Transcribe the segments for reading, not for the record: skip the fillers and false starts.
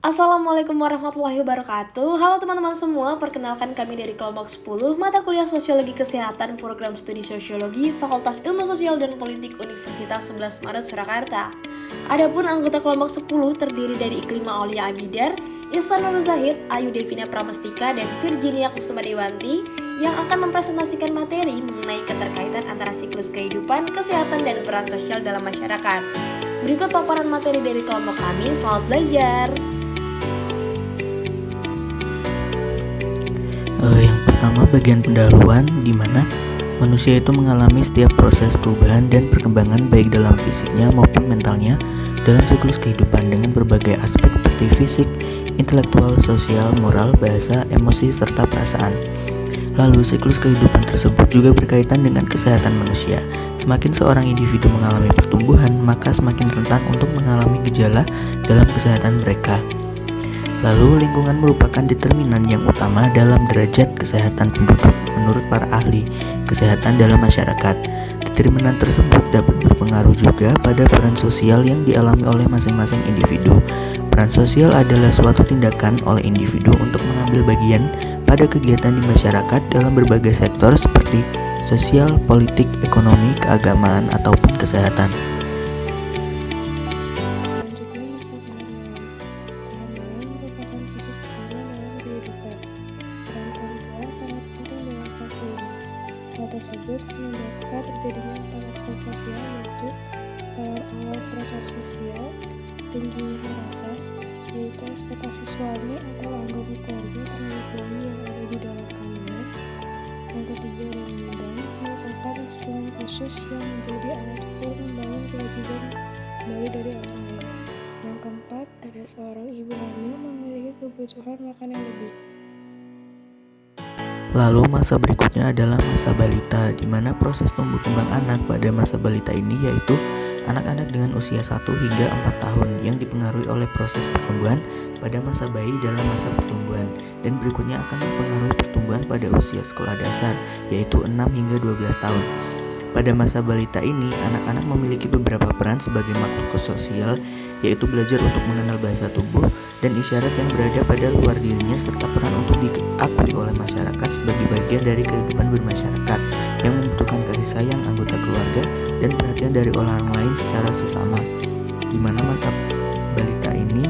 Assalamualaikum warahmatullahi wabarakatuh. Halo teman-teman semua, perkenalkan kami dari kelompok 10 mata kuliah Sosiologi Kesehatan Program Studi Sosiologi Fakultas Ilmu Sosial dan Politik Universitas 11 Maret Surakarta. Adapun anggota kelompok 10 terdiri dari Iklima Aulia Abidar, Ihsan Nur Zahid, Ayu Devina Pramestika, dan Virginia Kusuma Dewanti yang akan mempresentasikan materi mengenai keterkaitan antara siklus kehidupan, kesehatan, dan peran sosial dalam masyarakat. Berikut paparan materi dari kelompok kami, selamat belajar! Yang pertama bagian pendahuluan, di mana manusia itu mengalami setiap proses perubahan dan perkembangan baik dalam fisiknya maupun mentalnya dalam siklus kehidupan dengan berbagai aspek seperti fisik, intelektual, sosial, moral, bahasa, emosi, serta perasaan. Lalu siklus kehidupan tersebut juga berkaitan dengan kesehatan manusia. Semakin seorang individu mengalami pertumbuhan, maka semakin rentan untuk mengalami gejala dalam kesehatan mereka. Lalu lingkungan merupakan determinan yang utama dalam derajat kesehatan penduduk menurut para ahli kesehatan dalam masyarakat. Determinan tersebut dapat berpengaruh juga pada peran sosial yang dialami oleh masing-masing individu. Peran sosial adalah suatu tindakan oleh individu untuk mengambil bagian pada kegiatan di masyarakat dalam berbagai sektor seperti sosial, politik, ekonomi, keagamaan, ataupun kesehatan. Hal tersebut menyebabkan terjadinya 4 aspek sosial, yaitu awal peran sosial, tingginya harapan, yaitu ekspektasi suami atau anggota keluarga terhadap bayi yang ada di dalam kandungan. Yang ketiga ada mengundang, merupakan instrumen khusus yang menjadi alat untuk membangun kewajiban baru dari orang lain. Yang keempat ada seorang ibu hamil memiliki kebutuhan makan yang lebih. Lalu masa berikutnya adalah masa balita, di mana proses tumbuh kembang anak pada masa balita ini yaitu anak-anak dengan usia 1 hingga 4 tahun yang dipengaruhi oleh proses pertumbuhan pada masa bayi dalam masa pertumbuhan, dan berikutnya akan mempengaruhi pertumbuhan pada usia sekolah dasar yaitu 6 hingga 12 tahun. Pada masa balita ini, anak-anak memiliki beberapa peran sebagai makhluk sosial, yaitu belajar untuk mengenal bahasa tubuh dan isyarat yang berada pada luar dirinya, serta peran untuk diakui oleh masyarakat sebagai bagian dari kehidupan bermasyarakat yang membutuhkan kasih sayang anggota keluarga dan perhatian dari orang lain secara sesama. Di mana masa balita ini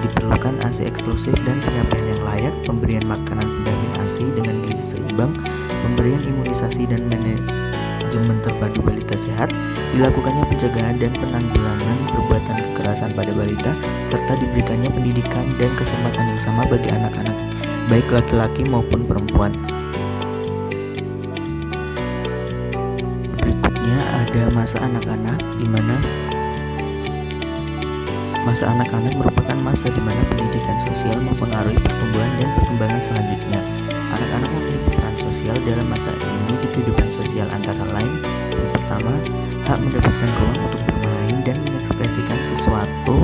diperlukan ASI eksklusif dan penyampaian yang layak, pemberian makanan pendamping ASI dengan gizi seimbang, pemberian imunisasi dan manajemen terpadu balita sehat, dilakukannya pencegahan dan penanggulangan perbuatan kekerasan pada balita, serta diberikannya pendidikan dan kesempatan yang sama bagi anak-anak, baik laki-laki maupun perempuan. Berikutnya ada masa anak-anak, di mana masa anak-anak merupakan masa di mana pendidikan sosial mempengaruhi pertumbuhan dan perkembangan selanjutnya. Anak-anak memiliki peran sosial dalam masa ini di kehidupan sosial, antara lain yang pertama, hak mendapatkan ruang untuk bermain dan mengekspresikan sesuatu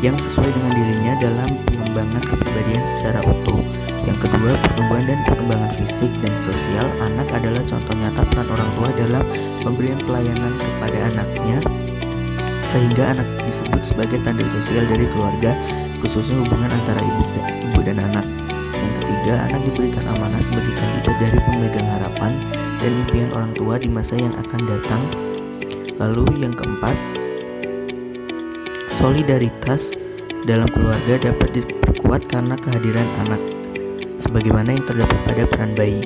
yang sesuai dengan dirinya dalam pengembangan kepribadian secara utuh. Yang kedua, pertumbuhan dan perkembangan fisik dan sosial. Anak adalah contoh nyata peran orang tua dalam pemberian pelayanan kepada anaknya, sehingga anak disebut sebagai tanda sosial dari keluarga, khususnya hubungan antara ibu dan anak. Yang ketiga, anak diberikan amanah sebagai kandidat dari pemegang harapan dan impian orang tua di masa yang akan datang. Lalu yang keempat, solidaritas dalam keluarga dapat diperkuat karena kehadiran anak, sebagaimana yang terdapat pada peran bayi.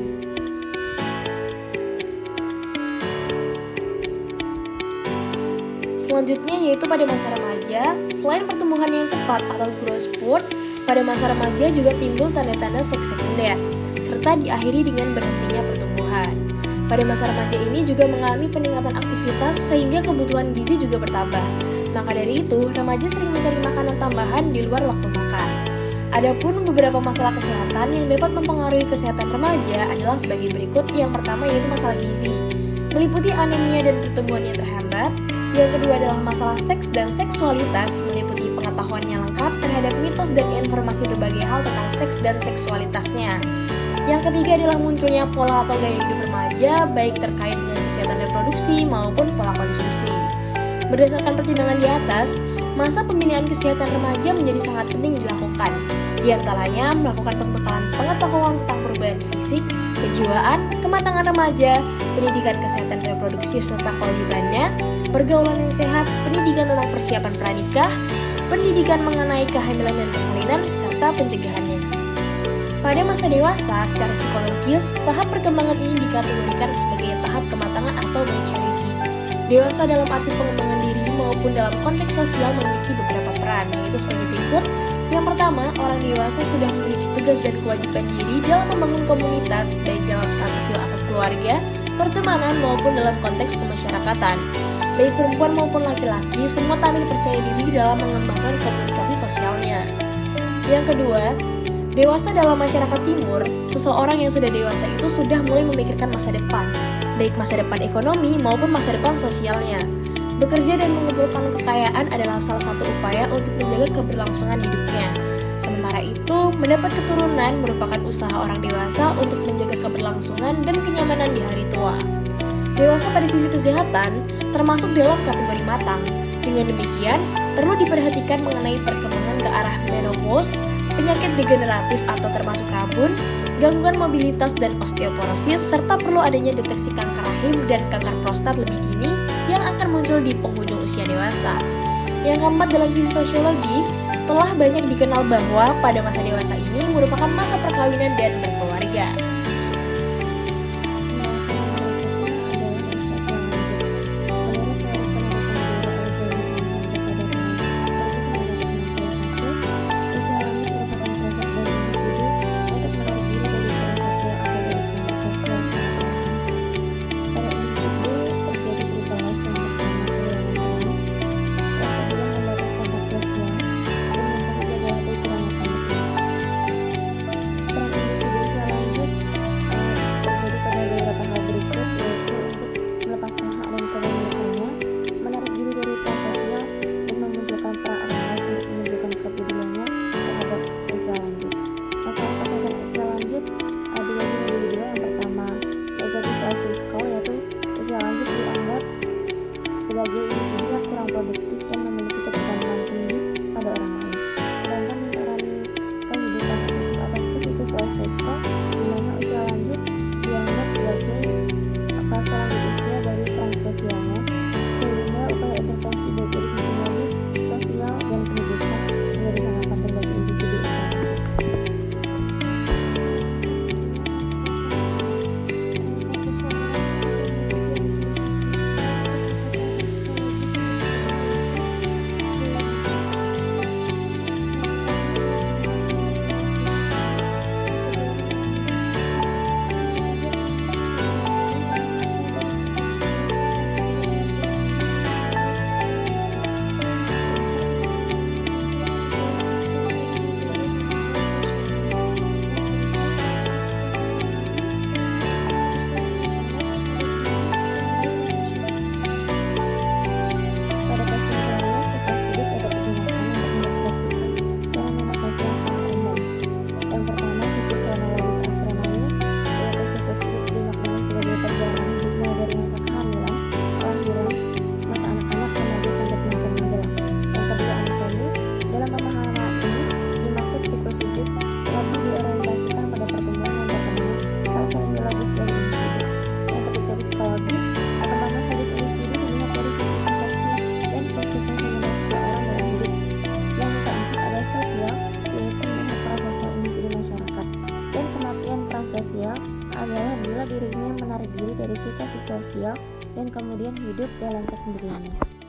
Selanjutnya yaitu pada masa remaja, selain pertumbuhan yang cepat atau growth spurt, pada masa remaja juga timbul tanda-tanda seks sekunder, serta diakhiri dengan berhentinya pertumbuhan. Pada masa remaja ini juga mengalami peningkatan aktivitas sehingga kebutuhan gizi juga bertambah. Maka dari itu, remaja sering mencari makanan tambahan di luar waktu makan. Adapun beberapa masalah kesehatan yang dapat mempengaruhi kesehatan remaja adalah sebagai berikut. Yang pertama yaitu masalah gizi, meliputi anemia dan pertumbuhan yang terhambat. Yang kedua adalah masalah seks dan seksualitas, meliputi pengetahuan yang lengkap terhadap mitos dan informasi berbagai hal tentang seks dan seksualitasnya. Yang ketiga adalah munculnya pola atau gaya hidup remaja, baik terkait dengan kesehatan reproduksi maupun pola konsumsi. Berdasarkan pertimbangan di atas, Masa pembinaan kesehatan remaja menjadi sangat penting dilakukan. Di antaranya melakukan pembekalan pengetahuan tentang perubahan fisik, kejiwaan, kematangan remaja, pendidikan kesehatan reproduksi serta kewajibannya, pergaulan yang sehat, pendidikan tentang persiapan pranikah, pendidikan mengenai kehamilan dan persalinan, serta pencegahannya. Pada masa dewasa, secara psikologis, tahap perkembangan ini dikategorikan sebagai tahap kematangan atau maturity. Dewasa dalam arti pengembangan diri maupun dalam konteks sosial memiliki beberapa peran, yaitu sebagai berikut. Yang pertama, orang dewasa sudah memiliki tugas dan kewajiban diri dalam membangun komunitas, baik dalam skala kecil atau keluarga, pertemanan maupun dalam konteks kemasyarakatan. Baik perempuan maupun laki-laki, semua tampil percaya diri dalam mengembangkan komunikasi sosialnya. Yang kedua, dewasa dalam masyarakat timur, seseorang yang sudah dewasa itu sudah mulai memikirkan masa depan, baik masa depan ekonomi maupun masa depan sosialnya. Bekerja dan mengumpulkan kekayaan adalah salah satu upaya untuk menjaga keberlangsungan hidupnya. Sementara itu, mendapat keturunan merupakan usaha orang dewasa untuk menjaga keberlangsungan dan kenyamanan di hari tua. Dewasa pada sisi kesehatan termasuk dalam kategori matang. Dengan demikian, perlu diperhatikan mengenai perkembangan ke arah menopause, penyakit degeneratif atau termasuk rabun, gangguan mobilitas dan osteoporosis, serta perlu adanya deteksi kanker rahim dan kanker prostat lebih dini yang akan muncul di penghujung usia dewasa. Yang keempat, dalam sisi sosiologi, telah banyak dikenal bahwa pada masa dewasa ini merupakan masa perkawinan dan berkeluarga. Sebagai individu yang kurang produktif dan memiliki ketergantungan tinggi pada orang lain. Sedangkan lingkaran kehidupan positif atau positive life cycle, di mana usia lanjut dianggap sebagai fase lanjut usia dari peran sosialnya, sehingga upaya intervensi baik dari sisi medis, sosial, dan pendidikan menjadi sangat penting bagi individu usia lanjut. Psikologis, perkembangan hidup individu dilihat dari sisi persepsi dan fungsi-fungsi mental seseorang dalam hidup. Yang keempat ada sosial, yaitu melihat peran sosial individu masyarakat. Dan kematian peran sosial adalah bila dirinya menarik diri dari situasi sosial dan kemudian hidup dalam kesendiriannya.